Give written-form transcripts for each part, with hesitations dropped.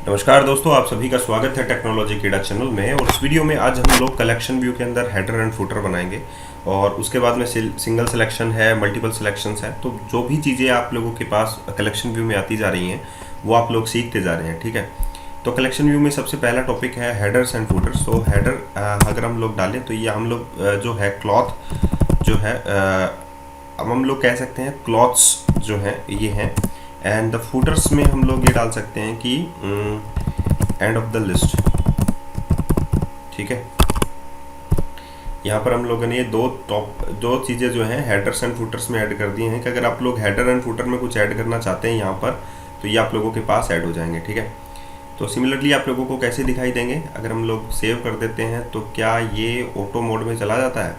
नमस्कार दोस्तों, आप सभी का स्वागत है टेक्नोलॉजी कीड़ा चैनल में। और इस वीडियो में आज हम लोग कलेक्शन व्यू के अंदर हेडर एंड फुटर बनाएंगे और उसके बाद में सिंगल सिलेक्शन है, मल्टीपल सिलेक्शंस है। तो जो भी चीज़ें आप लोगों के पास कलेक्शन व्यू में आती जा रही हैं वो आप लोग सीखते जा रहे हैं, ठीक है। तो कलेक्शन व्यू में सबसे पहला टॉपिक है हेडर्स एंड फुटर्स। तो हेडर अगर हम लोग डालें तो ये हम लोग जो है क्लॉथ जो है अब हम लोग कह सकते हैं क्लॉथ्स जो हैं ये हैं। एंड द फुटर्स में हम लोग ये डाल सकते हैं कि एंड ऑफ द लिस्ट, ठीक है। यहाँ पर हम लोगों ने ये दो चीज़ें जो हैं हेडर्स एंड फुटर्स में ऐड कर दी हैं कि अगर आप लोग हेडर एंड फुटर में कुछ ऐड करना चाहते हैं यहाँ पर तो ये आप लोगों के पास ऐड हो जाएंगे, ठीक है। तो सिमिलरली आप लोगों को कैसे दिखाई देंगे, अगर हम लोग सेव कर देते हैं तो क्या ये ऑटो मोड में चला जाता है?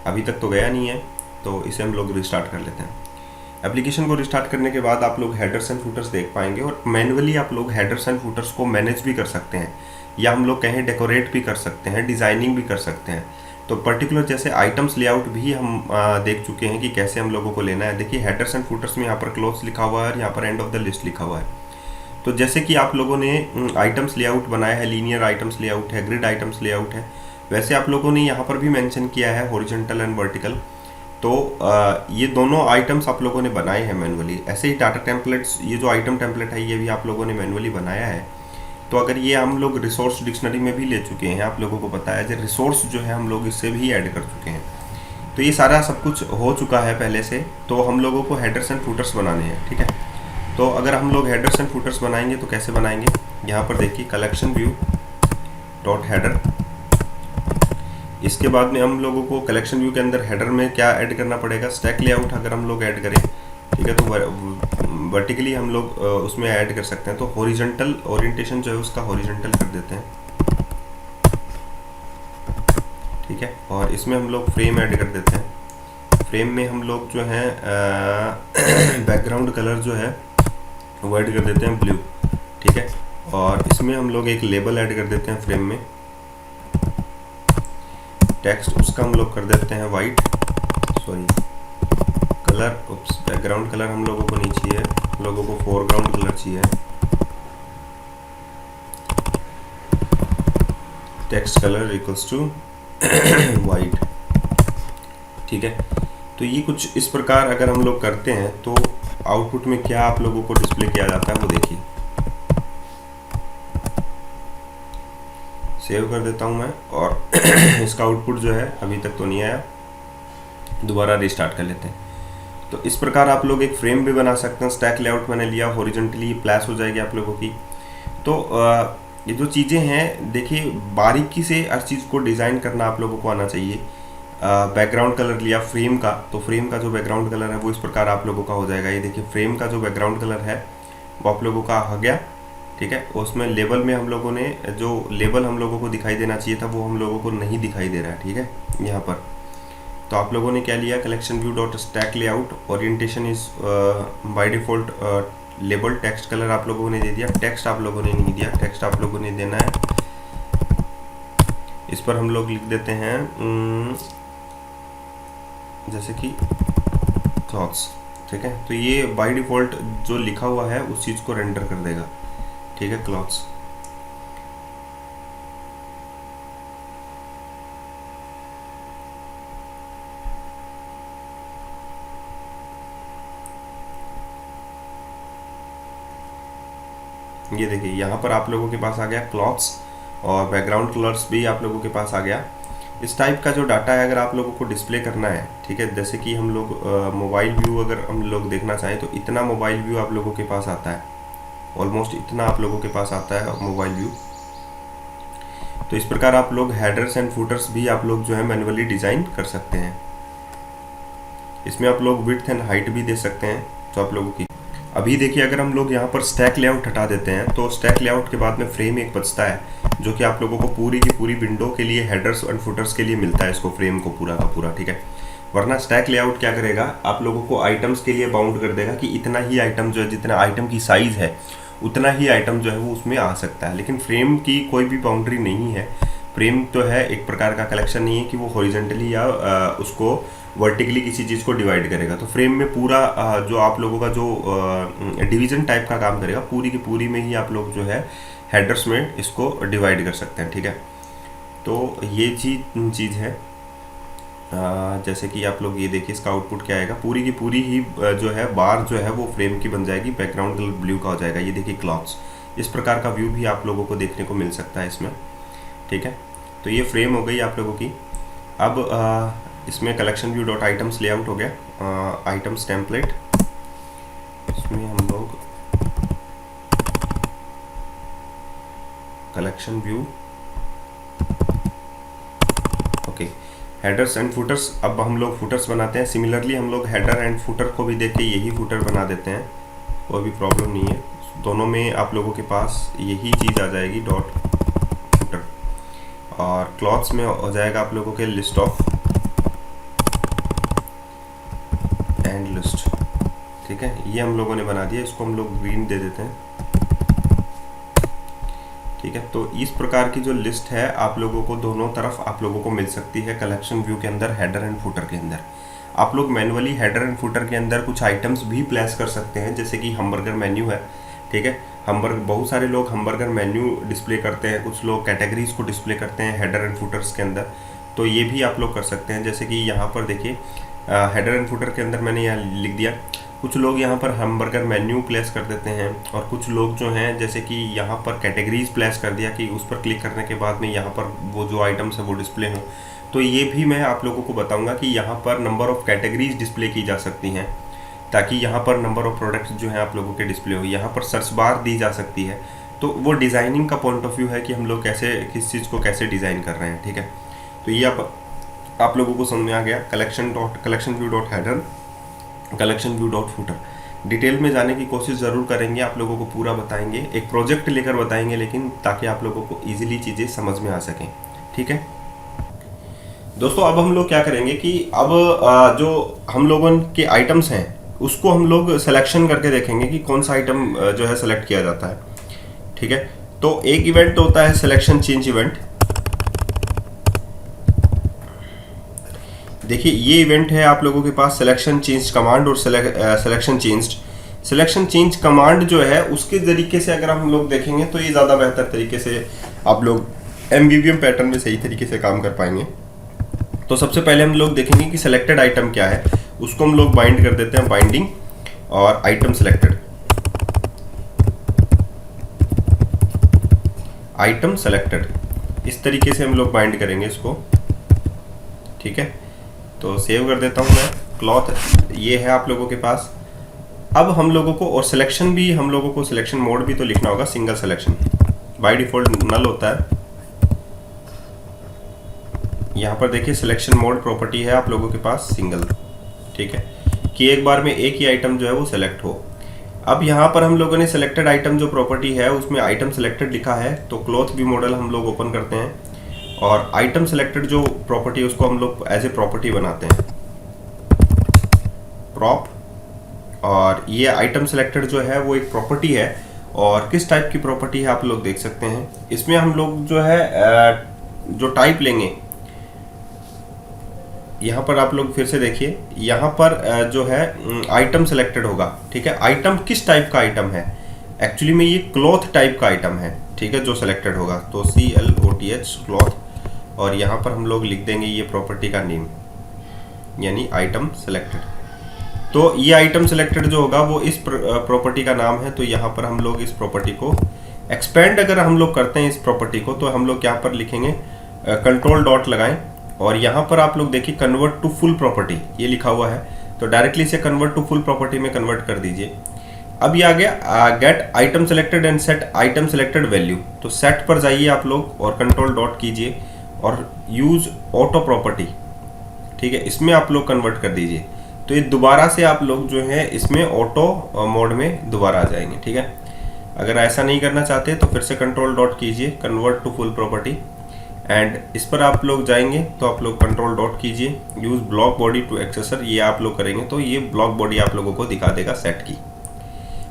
अभी तक तो गया नहीं है, तो इसे हम लोग रिस्टार्ट कर लेते हैं। एप्लीकेशन को रिस्टार्ट करने के बाद आप लोग हेडर्स एंड फुटर्स देख पाएंगे और मैन्युअली आप लोग हेडर्स एंड फुटर्स को मैनेज भी कर सकते हैं या हम लोग कहें डेकोरेट भी कर सकते हैं, डिज़ाइनिंग भी कर सकते हैं। तो पर्टिकुलर जैसे आइटम्स लेआउट भी हम देख चुके हैं कि कैसे हम लोगों को लेना है। देखिए हेडर्स एंड फुटर्स में यहाँ पर क्लोज लिखा हुआ है और यहाँ पर एंड ऑफ द लिस्ट लिखा हुआ है। तो जैसे कि आप लोगों ने आइटम्स लेआउट बनाया है, लीनियर आइटम्स लेआउट है, ग्रिड आइटम्स लेआउट है, वैसे आप लोगों ने यहाँ पर भी मेंशन किया है हॉरिजॉन्टल एंड वर्टिकल। तो ये दोनों आइटम्स आप लोगों ने बनाए हैं मैनुअली। ऐसे ही डाटा टेम्पलेट्स, ये जो आइटम टेम्पलेट है ये भी आप लोगों ने मैनुअली बनाया है। तो अगर ये हम लोग रिसोर्स डिक्शनरी में भी ले चुके हैं, आप लोगों को पता है जो रिसोर्स जो है हम लोग इससे भी ऐड कर चुके हैं। तो ये सारा सब कुछ हो चुका है पहले से। तो हम लोगों को हेडर्स एंड फुटर्स बनाने हैं, ठीक है। तो अगर हम लोग हेडर्स एंड फुटर्स बनाएंगे तो कैसे बनाएंगे, यहाँ पर देखिए कलेक्शन व्यू डॉट हेडर। इसके बाद में हम लोगों को कलेक्शन व्यू के अंदर हेडर में क्या ऐड करना पड़ेगा, स्टैक लेआउट अगर हम लोग ऐड करें, ठीक है, तो वर्टिकली हम लोग उसमें ऐड कर सकते हैं। तो हॉरिजॉन्टल ओरिएंटेशन जो है उसका हॉरिजॉन्टल कर देते हैं, ठीक है। और इसमें हम लोग फ्रेम ऐड कर देते हैं। फ्रेम में हम लोग जो है बैकग्राउंड कलर जो है वो ऐड कर देते हैं ब्लू, ठीक है। और इसमें हम लोग एक लेबल ऐड कर देते हैं फ्रेम में। टेक्स्ट उसका हम लोग कर देते हैं white, sorry colour, background colour हम लोगों को नहीं चाहिए, हम लोगों को फोरग्राउंड कलर चाहिए। Text colour equals to white, ठीक है। तो ये कुछ इस प्रकार अगर हम लोग करते हैं तो आउटपुट में क्या आप लोगों को डिस्प्ले किया जाता है वो देखिए। सेव कर देता हूं मैं और इसका आउटपुट जो है अभी तक तो नहीं आया, दोबारा रिस्टार्ट कर लेते हैं। तो इस प्रकार आप लोग एक फ्रेम भी बना सकते हैं। स्टैक लेआउट मैंने लिया, हॉरिजॉन्टली प्लेस हो जाएगी आप लोगों की। तो ये जो चीज़ें हैं देखिए, बारीकी से हर चीज़ को डिज़ाइन करना आप लोगों को आना चाहिए। बैकग्राउंड कलर लिया फ्रेम का, तो फ्रेम का जो बैकग्राउंड कलर है वो इस प्रकार आप लोगों का हो जाएगा। ये देखिए फ्रेम का जो बैकग्राउंड कलर है वो आप लोगों का आ गया, ठीक है। उसमें लेबल में हम लोगों ने जो लेबल हम लोगों को दिखाई देना चाहिए था वो हम लोगों को नहीं दिखाई दे रहा है, ठीक है, यहाँ पर। तो आप लोगों ने क्या लिया, collection view dot stack layout, orientation is by default label, text colour आप लोगों ने दे दिया, टेक्स्ट आप लोगों ने नहीं दिया, टेक्स्ट आप लोगों ने देना है। इस पर हम लोग लिख देते हैं जैसे कि क्लॉथ्स, ठीक है। तो ये बाय डिफॉल्ट जो लिखा हुआ है उस चीज़ को रेंडर कर देगा, ठीक है, क्लॉथ्स। ये देखिए यहाँ पर आप लोगों के पास आ गया क्लॉथ्स और बैकग्राउंड कलर्स भी आप लोगों के पास आ गया। इस टाइप का जो डाटा है अगर आप लोगों को डिस्प्ले करना है, ठीक है, जैसे कि हम लोग मोबाइल व्यू अगर हम लोग देखना चाहें तो इतना मोबाइल व्यू आप लोगों के पास आता है, ऑलमोस्ट इतना आप लोगों के पास आता है मोबाइल व्यू। तो इस प्रकार आप लोग हेडर्स एंड फुटर्स भी आप लोग जो है मैन्युअली डिज़ाइन कर सकते हैं। इसमें आप लोग विड्थ एंड हाइट भी दे सकते हैं जो आप लोगों की। अभी देखिए अगर हम लोग यहाँ पर स्टैक लेआउट हटा देते हैं तो स्टैक लेआउट के बाद में फ्रेम एक बचता है जो कि आप लोगों को पूरी की पूरी विंडो के लिए हेडर्स एंड फुटर्स के लिए मिलता है, इसको फ्रेम को पूरा का पूरा, ठीक है। वरना स्टैक लेआउट क्या करेगा, आप लोगों को आइटम्स के लिए बाउंड कर देगा कि इतना ही आइटम जो है, जितना आइटम की साइज़ है उतना ही आइटम जो है वो उसमें आ सकता है। लेकिन फ्रेम की कोई भी बाउंड्री नहीं है। फ्रेम तो है एक प्रकार का कलेक्शन, नहीं है कि वो हॉरिजॉन्टली या उसको वर्टिकली किसी चीज़ को डिवाइड करेगा। तो फ्रेम में पूरा जो आप लोगों का जो डिवीजन टाइप का काम करेगा, पूरी की पूरी में ही आप लोग जो है हेडर्स में इसको डिवाइड कर सकते हैं, ठीक है। तो ये चीज़ है। जैसे कि आप लोग ये देखिए इसका आउटपुट क्या आएगा, पूरी की पूरी ही जो है बार जो है वो फ्रेम की बन जाएगी, बैकग्राउंड कलर ब्लू का हो जाएगा। ये देखिए क्लॉथ्स, इस प्रकार का व्यू भी आप लोगों को देखने को मिल सकता है इसमें, ठीक है। तो ये फ्रेम हो गई आप लोगों की। अब इसमें collection view dot items layout हो गया, आइटम्स टेम्पलेट, इसमें हम लोग collection view, okay, headers and putters. अब हम लोग फुटर्स बनाते हैं। सिमिलरली हम लोग हेडर एंड फुटर को भी देख के यही फुटर बना देते हैं, कोई भी प्रॉब्लम नहीं है। दोनों में आप लोगों के पास यही चीज़ आ जाएगी, डॉट फुटर। और क्लॉथ्स में हो जाएगा आप लोगों के लिस्ट ऑफ एंड लिस्ट, ठीक है। ये हम लोगों ने बना दिया, इसको हम लोग ग्रीन दे देते हैं, ठीक है। तो इस प्रकार की जो लिस्ट है आप लोगों को दोनों तरफ आप लोगों को मिल सकती है कलेक्शन व्यू के अंदर, हेडर एंड फुटर के अंदर। आप लोग मैनुअली हेडर एंड फुटर के अंदर कुछ आइटम्स भी प्लेस कर सकते हैं, जैसे कि हमबर्गर मेन्यू है, ठीक है। बहुत सारे लोग हमबर्गर मेन्यू डिस्प्ले करते हैं, कुछ लोग कैटेगरीज को डिस्प्ले करते हैं हेडर एंड फुटर्स के अंदर, तो ये भी आप लोग कर सकते हैं। जैसे कि यहाँ पर देखिए हेडर एंड फुटर के अंदर मैंने यहाँ लिख दिया, कुछ लोग यहाँ पर हमबर्गर मेन्यू प्लेस कर देते हैं, और कुछ लोग जो हैं जैसे कि यहाँ पर कैटेगरीज प्लेस कर दिया कि उस पर क्लिक करने के बाद में यहाँ पर वो जो आइटम्स है वो डिस्प्ले हों। तो ये भी मैं आप लोगों को बताऊंगा कि यहाँ पर नंबर ऑफ़ कैटेगरीज डिस्प्ले की जा सकती हैं, ताकि यहाँ पर नंबर ऑफ़ प्रोडक्ट्स जो हैं आप लोगों के डिस्प्ले हो। यहाँ पर सर्च बार दी जा सकती है। तो वो डिज़ाइनिंग का पॉइंट ऑफ व्यू है कि हम लोग कैसे किस चीज़ को कैसे डिज़ाइन कर रहे हैं, ठीक है। तो ये आप लोगों को समझ में आ गया, collection view dot header, collection view dot footer. Detail में जाने की कोशिश ज़रूर करेंगे, आप लोगों को पूरा बताएंगे, एक प्रोजेक्ट लेकर बताएंगे, लेकिन ताकि आप लोगों को ईजिली चीज़ें समझ में आ सकें, ठीक है दोस्तों। अब हम लोग क्या करेंगे कि अब जो हम लोगों के आइटम्स हैं उसको हम लोग सिलेक्शन करके देखेंगे कि कौन सा आइटम जो है सेलेक्ट किया जाता है, ठीक है। तो एक इवेंट होता है सिलेक्शन चेंज इवेंट। देखिए ये इवेंट है आप लोगों के पास सिलेक्शन चेंज कमांड और सिलेक्शन चेंज कमांड जो है उसके तरीके से अगर हम लोग देखेंगे तो ये ज़्यादा बेहतर तरीके से आप लोग MVVM पैटर्न में सही तरीके से काम कर पाएंगे। तो सबसे पहले हम लोग देखेंगे कि सिलेक्टेड आइटम क्या है, उसको हम लोग बाइंड कर देते हैं, बाइंडिंग और आइटम सिलेक्टेड, आइटम सेलेक्टेड, इस तरीके से हम लोग बाइंड करेंगे इसको, ठीक है। तो सेव कर देता हूं मैं। क्लॉथ ये है आप लोगों के पास। अब हम लोगों को और सिलेक्शन भी, हम लोगों को सिलेक्शन मोड भी तो लिखना होगा, सिंगल सिलेक्शन बाय डिफॉल्ट नल होता है। यहाँ पर देखिए सिलेक्शन मोड प्रॉपर्टी है आप लोगों के पास सिंगल, ठीक है, कि एक बार में एक ही आइटम जो है वो सिलेक्ट हो। अब यहाँ पर हम लोगों ने सिलेक्टेड आइटम जो प्रॉपर्टी है उसमें आइटम सिलेक्टेड लिखा है, तो क्लॉथ व्यू मॉडल हम लोग ओपन करते हैं और आइटम सिलेक्टेड जो प्रॉपर्टी है उसको हम लोग एज ए प्रॉपर्टी बनाते हैं, प्रॉप। और ये आइटम सिलेक्टेड जो है वो एक प्रॉपर्टी है, और किस टाइप की प्रॉपर्टी है आप लोग देख सकते हैं। इसमें हम लोग जो है जो टाइप लेंगे, यहाँ पर आप लोग फिर से देखिए, यहाँ पर जो है आइटम सिलेक्टेड होगा, ठीक है। आइटम किस टाइप का आइटम है, एक्चुअली में ये क्लॉथ टाइप का आइटम है, ठीक है, जो सिलेक्टेड होगा। तो CLOTH क्लॉथ, और यहाँ पर हम लोग लिख देंगे ये प्रॉपर्टी का नेम, यानी आइटम सिलेक्टेड। तो ये आइटम सिलेक्टेड जो होगा वो इस प्रॉपर्टी का नाम है। तो यहाँ पर हम लोग इस प्रॉपर्टी को एक्सपेंड अगर हम लोग करते हैं इस प्रॉपर्टी को, तो हम लोग यहाँ पर लिखेंगे कंट्रोल डॉट लगाएं, और यहाँ पर आप लोग देखिए कन्वर्ट टू फुल प्रॉपर्टी ये लिखा हुआ है, तो डायरेक्टली इसे कन्वर्ट टू फुल प्रॉपर्टी में कन्वर्ट कर दीजिए। अब ये आ गया gate item selected and set item selected value. तो सेट पर जाइए आप लोग और कंट्रोल डॉट कीजिए और यूज ऑटो प्रॉपर्टी, ठीक है, इसमें आप लोग कन्वर्ट कर दीजिए। तो ये दोबारा से आप लोग जो है इसमें ऑटो मोड में दोबारा आ जाएंगे, ठीक है। अगर ऐसा नहीं करना चाहते तो फिर से कंट्रोल डॉट कीजिए, convert to full property, and इस पर आप लोग जाएंगे तो आप लोग कंट्रोल डॉट कीजिए, use block body to accessor, ये आप लोग करेंगे तो ये ब्लॉक बॉडी आप लोगों को दिखा देगा सेट की,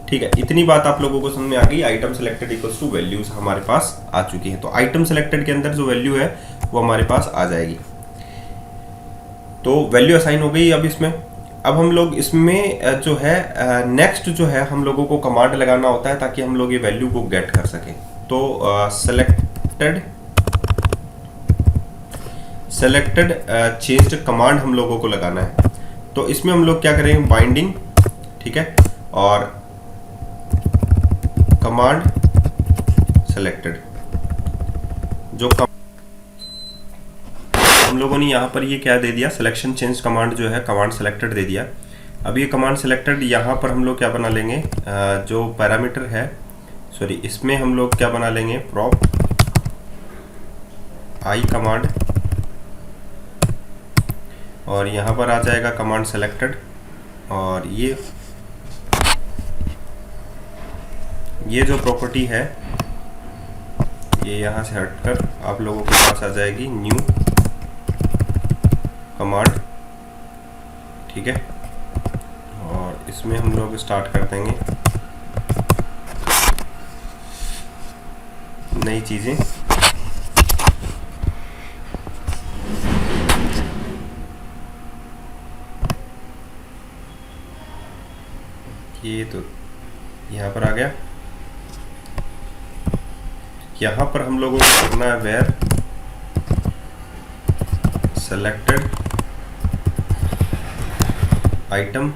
ठीक है। इतनी बात आप लोगों को समझ में आ गई। Item selected equals to values हमारे पास आ चुकी है। तो आइटम सिलेक्टेड के अंदर जो वैल्यू है वो हमारे पास आ जाएगी। तो वैल्यू असाइन हो गई अब इसमें। अब हम लोग इसमें जो है नेक्स्ट जो है हम लोगों को कमांड लगाना होता है ताकि हम लोग ये वैल्यू को गेट कर सकें। तो सेलेक्टेड चेंज्ड कमांड हम लोगों को लगाना है। तो इसमें हम लोग क्या करेंगे, बाइंडिंग, ठीक है, और कमांड सेलेक्टेड। जो हम लोगों ने यहाँ पर ये क्या दे दिया, सिलेक्शन चेंज कमांड जो है कमांड सेलेक्टेड दे दिया। अब ये कमांड सेलेक्टेड यहाँ पर हम लोग क्या बना लेंगे, जो पैरामीटर है, सॉरी इसमें हम लोग क्या बना लेंगे, प्रॉप आई कमांड, और यहाँ पर आ जाएगा कमांड सेलेक्टेड। और ये जो प्रॉपर्टी है ये यहाँ से हटकर आप लोगों के पास आ जाएगी न्यू कमांड, ठीक है। और इसमें हम लोग स्टार्ट कर देंगे नई चीज़ें। ये तो यहाँ पर आ गया। यहाँ पर हम लोगों को करना है where selected item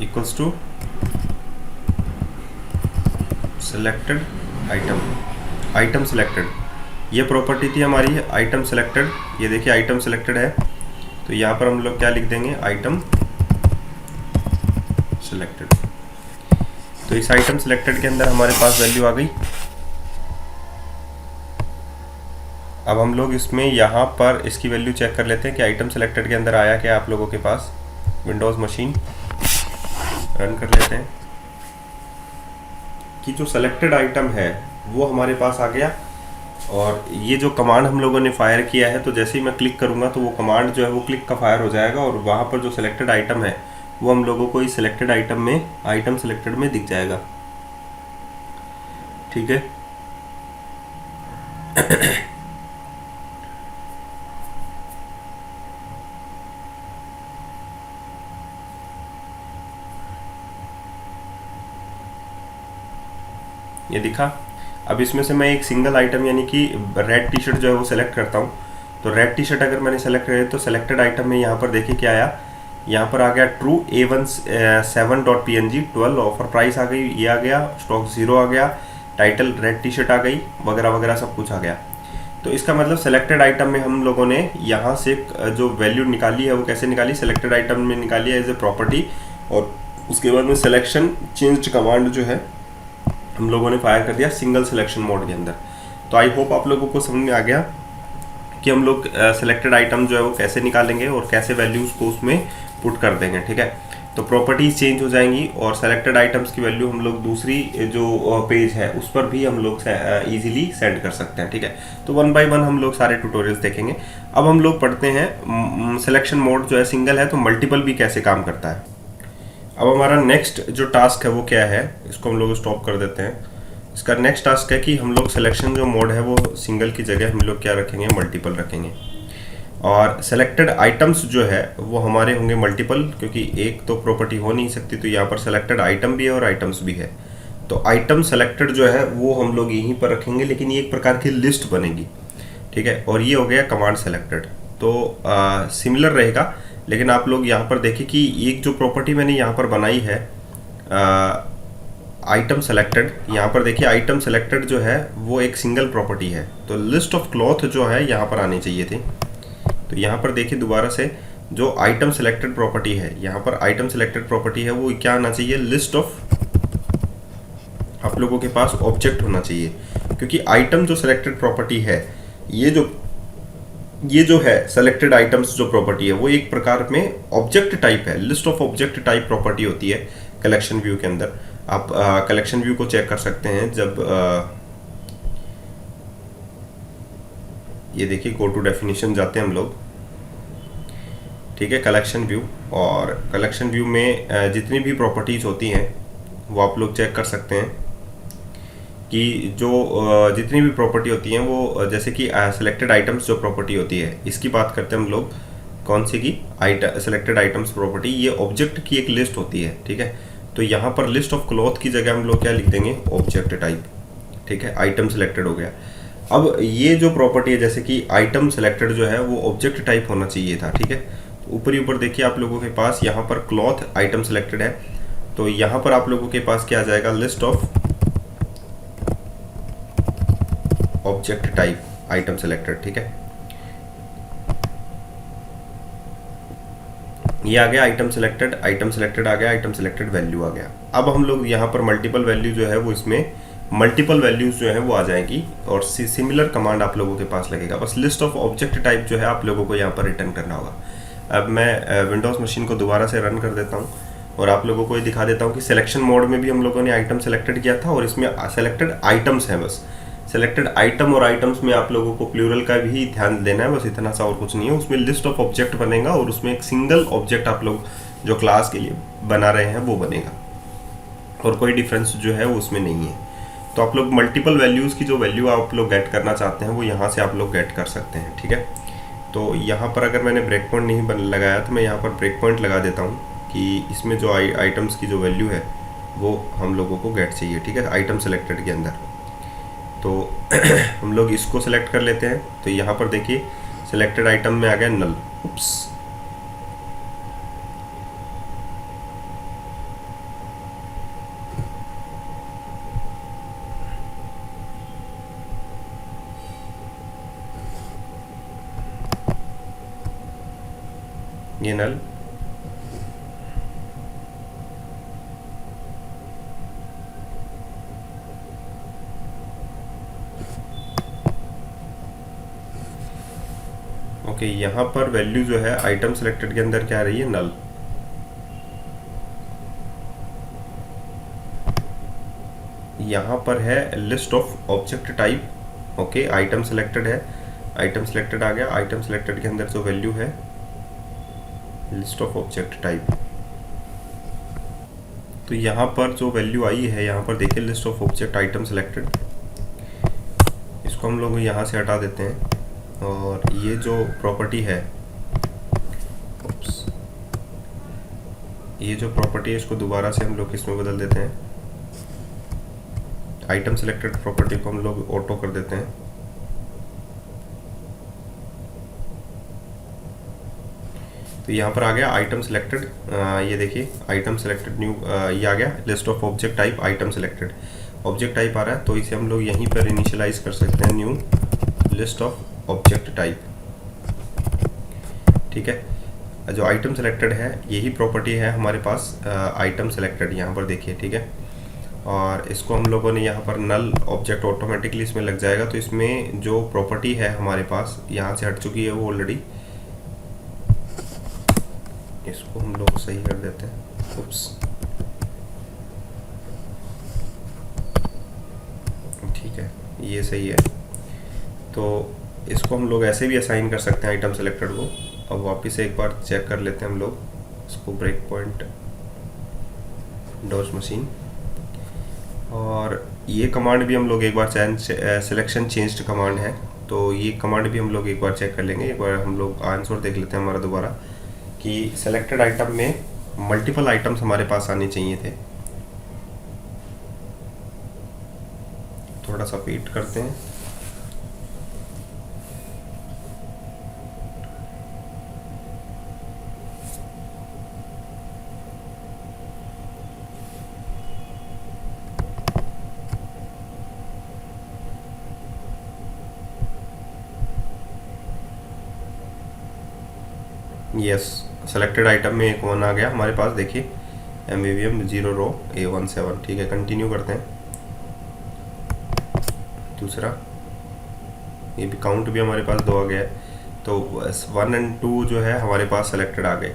equals to selected item selected. ये प्रॉपर्टी थी हमारी आइटम सेलेक्टेड। ये देखिए आइटम सेलेक्टेड है, तो यहाँ पर हम लोग क्या लिख देंगे, आइटम सेलेक्टेड। तो इस आइटम सेलेक्टेड के अंदर हमारे पास वैल्यू आ गई। अब हम लोग इसमें यहाँ पर इसकी वैल्यू चेक कर लेते हैं कि आइटम सेलेक्टेड के अंदर आया क्या आप लोगों के पास। विंडोज़ मशीन रन कर लेते हैं कि जो सेलेक्टेड आइटम है वो हमारे पास आ गया। और ये जो कमांड हम लोगों ने फायर किया है, तो जैसे ही मैं क्लिक करूँगा तो वो कमांड जो है वो क्लिक का फायर हो जाएगा, और वहाँ पर जो सेलेक्टेड आइटम है वो हम लोगों को इस सेलेक्टेड आइटम में, आइटम सेलेक्टेड में दिख जाएगा, ठीक है। ये दिखा। अब इसमें से मैं एक सिंगल आइटम यानी कि रेड टी शर्ट जो है वो सेलेक्ट करता हूँ। तो रेड टी शर्ट अगर मैंने सेलेक्ट करे तो सेलेक्टेड आइटम में यहाँ पर देखिए क्या आया, यहाँ पर आ गया ट्रू A17.png 12, ऑफर प्राइस आ गई, ये आ गया, स्टॉक 0 आ गया, टाइटल रेड टी शर्ट आ गई, वगैरह वगैरह सब कुछ आ गया। तो इसका मतलब सेलेक्टेड आइटम में हम लोगों ने यहाँ से जो वैल्यू निकाली है वो कैसे निकाली, सेलेक्टेड आइटम में निकाली है एज ए प्रॉपर्टी, और उसके बाद में सिलेक्शन चेंज्ड कमांड जो है हम लोगों ने फायर कर दिया सिंगल सिलेक्शन मोड के अंदर। तो आई होप आप लोगों को समझ में आ गया कि हम लोग सेलेक्टेड आइटम जो है वो कैसे निकालेंगे और कैसे वैल्यूज़ को उसमें पुट कर देंगे, ठीक है। तो प्रॉपर्टीज चेंज हो जाएंगी और सेलेक्टेड आइटम्स की वैल्यू हम लोग दूसरी जो पेज है उस पर भी हम लोग इजीली सेंड कर सकते हैं, ठीक है। तो वन बाय वन हम लोग सारे ट्यूटोरियल्स देखेंगे। अब हम लोग पढ़ते हैं सिलेक्शन मोड जो है सिंगल है तो मल्टीपल भी कैसे काम करता है। अब हमारा नेक्स्ट जो टास्क है वो क्या है, इसको हम लोग स्टॉप कर देते हैं। इसका नेक्स्ट टास्क है कि हम लोग सिलेक्शन जो मोड है वो सिंगल की जगह हम लोग क्या रखेंगे, मल्टीपल रखेंगे। और सेलेक्टेड आइटम्स जो है वो हमारे होंगे मल्टीपल, क्योंकि एक तो प्रॉपर्टी हो नहीं सकती, तो यहाँ पर सेलेक्टेड आइटम भी है और आइटम्स भी है। तो आइटम सेलेक्टेड जो है वो हम लोग यहीं पर रखेंगे, लेकिन ये एक प्रकार की लिस्ट बनेगी, ठीक है। और ये हो गया कमांड सेलेक्टेड। तो सिमिलर रहेगा, लेकिन आप लोग यहाँ पर देखिए कि एक जो प्रॉपर्टी मैंने यहाँ पर बनाई है आइटम सेलेक्टेड, यहाँ पर देखिए आइटम सेलेक्टेड जो है वो एक सिंगल प्रॉपर्टी है। तो लिस्ट ऑफ क्लॉथ जो है यहाँ पर आनी चाहिए थी। तो यहाँ पर देखिए दोबारा से जो आइटम सेलेक्टेड प्रॉपर्टी है, यहाँ पर आइटम सेलेक्टेड प्रॉपर्टी है वो क्या आना चाहिए, लिस्ट ऑफ, आप लोगों के पास ऑब्जेक्ट होना चाहिए, क्योंकि आइटम जो सेलेक्टेड प्रॉपर्टी है ये जो है सेलेक्टेड आइटम्स जो प्रॉपर्टी है वो एक प्रकार में ऑब्जेक्ट टाइप है, list of object type property होती है कलेक्शन व्यू के अंदर। आप कलेक्शन व्यू को चेक कर सकते हैं जब ये देखिए गो टू डेफिनेशन जाते हैं हम लोग, ठीक है, कलेक्शन व्यू। और कलेक्शन व्यू में जितनी भी प्रॉपर्टीज होती हैं वो आप लोग चेक कर सकते हैं कि जो जितनी भी प्रॉपर्टी होती हैं वो जैसे कि सिलेक्टेड आइटम्स जो प्रॉपर्टी होती है, इसकी बात करते हैं हम लोग। कौन सी की सिलेक्टेड आइटम्स प्रॉपर्टी, ये ऑब्जेक्ट की एक लिस्ट होती है, ठीक है। तो यहाँ पर लिस्ट ऑफ क्लॉथ की जगह हम लोग क्या लिख देंगे, ऑब्जेक्ट टाइप, ठीक है। आइटम सिलेक्टेड हो गया। अब ये जो प्रॉपर्टी है, जैसे कि आइटम सिलेक्टेड जो है वो ऑब्जेक्ट टाइप होना चाहिए था, ठीक है। तो ऊपर ही ऊपर देखिए आप लोगों के पास यहाँ पर क्लॉथ आइटम सिलेक्टेड है, तो यहाँ पर आप लोगों के पास क्या आ जाएगा, list of object type item selected, ठीक है। ये आ गया आइटम सिलेक्टेड आ गया, आइटम सिलेक्टेड वैल्यू आ गया। अब हम लोग यहाँ पर मल्टीपल वैल्यू जो है वो इसमें मल्टीपल वैल्यूज जो है वो आ जाएंगी और सिमिलर कमांड आप लोगों के पास लगेगा। बस लिस्ट ऑफ ऑब्जेक्ट टाइप जो है आप लोगों को यहाँ पर रिटर्न करना होगा। अब मैं विंडोज मशीन को दोबारा से रन कर देता हूँ और आप लोगों को ये दिखा देता हूँ कि सिलेक्शन मोड में भी हम लोगों ने आइटम सेलेक्टेड किया था और इसमें सेलेक्टेड आइटम्स हैं। बस सेलेक्टेड आइटम और आइटम्स में आप लोगों को प्लूरल का भी ध्यान देना है, बस इतना सा और कुछ नहीं है। उसमें लिस्ट ऑफ ऑब्जेक्ट बनेगा और उसमें एक सिंगल ऑब्जेक्ट आप लोग जो क्लास के लिए बना रहे हैं वो बनेगा और कोई डिफरेंस जो है वो उसमें नहीं है। तो आप लोग मल्टीपल वैल्यूज़ की जो वैल्यू आप लोग गेट करना चाहते हैं वो यहाँ से आप लोग गेट कर सकते हैं, ठीक है। तो यहाँ पर अगर मैंने ब्रेक पॉइंट नहीं लगाया तो मैं यहाँ पर ब्रेक पॉइंट लगा देता हूँ कि इसमें जो आइटम्स की जो वैल्यू है वो हम लोगों को गेट चाहिए, ठीक है, आइटम सेलेक्टेड के अंदर। तो हम लोग इसको सेलेक्ट कर लेते हैं। तो यहाँ पर देखिए सेलेक्टेड आइटम में आ गया नल, उप्स, ये नल। ओके, यहाँ पर वैल्यू जो है आइटम सेलेक्टेड के अंदर क्या आ रही है, नल। यहाँ पर है list of object type, okay, item selected है, आइटम सेलेक्टेड आ गया। आइटम सेलेक्टेड के अंदर जो वैल्यू है लिस्ट ऑफ ऑब्जेक्ट टाइप, तो यहाँ पर जो वैल्यू आई है यहाँ पर देखिए list of object item selected, इसको हम लोग यहाँ से हटा देते हैं और ये जो प्रॉपर्टी है, ये जो प्रॉपर्टी है इसको दोबारा से हम लोग इसमें बदल देते हैं। आइटम सेलेक्टेड प्रॉपर्टी को हम लोग ऑटो कर देते हैं। तो यहाँ पर आ गया आइटम सेलेक्टेड, ये देखिए आइटम सेलेक्टेड न्यू, ये आ गया list of object type item selected, object type आ रहा है। तो इसे हम लोग यहीं पर इनिशियलाइज कर सकते हैं, new list of object type, ठीक है। जो आइटम सेलेक्टेड है यही प्रॉपर्टी है हमारे पास आइटम सेलेक्टेड, यहाँ पर देखिए, ठीक है। और इसको हम लोगों ने यहाँ पर नल ऑब्जेक्ट ऑटोमेटिकली इसमें लग जाएगा। तो इसमें जो प्रॉपर्टी है हमारे पास यहाँ से हट चुकी है वो ऑलरेडी, इसको हम लोग सही कर देते हैं, उप्स, ठीक है, ये सही है। तो इसको हम लोग ऐसे भी असाइन कर सकते हैं आइटम सेलेक्टेड को। अब वापस एक बार चेक कर लेते हैं हम लोग इसको, ब्रेक पॉइंट डॉस मशीन, और ये कमांड भी हम लोग एक बार सिलेक्शन चेंज्ड कमांड है, तो ये कमांड भी हम लोग एक बार चेक कर लेंगे। एक बार हम लोग आंसर देख लेते हैं हमारा दोबारा कि सेलेक्टेड आइटम में मल्टीपल आइटम्स हमारे पास आने चाहिए थे। थोड़ा सा वेट करते हैं। यस, सेलेक्टेड आइटम में एक वन आ गया हमारे पास, देखिए MVVM 0 रो A17, ठीक है। कंटिन्यू करते हैं। दूसरा, ये भी काउंट भी हमारे पास 2 आ गया है। तो 1 और 2 जो है हमारे पास सेलेक्टेड आ गए।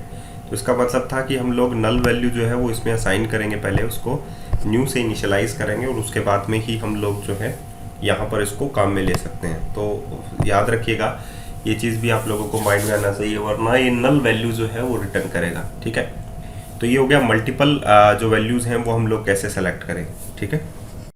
तो इसका मतलब था कि हम लोग नल वैल्यू जो है वो इसमें असाइन करेंगे, पहले उसको न्यू से इनिशियलाइज करेंगे और उसके बाद में ही हम लोग जो है यहाँ पर इसको काम में ले सकते हैं। तो याद रखिएगा ये चीज़ भी आप लोगों को माइंड में आना चाहिए, वरना ये नल वैल्यू जो है वो रिटर्न करेगा, ठीक है। तो ये हो गया मल्टीपल जो वैल्यूज़ हैं वो हम लोग कैसे सेलेक्ट करें, ठीक है।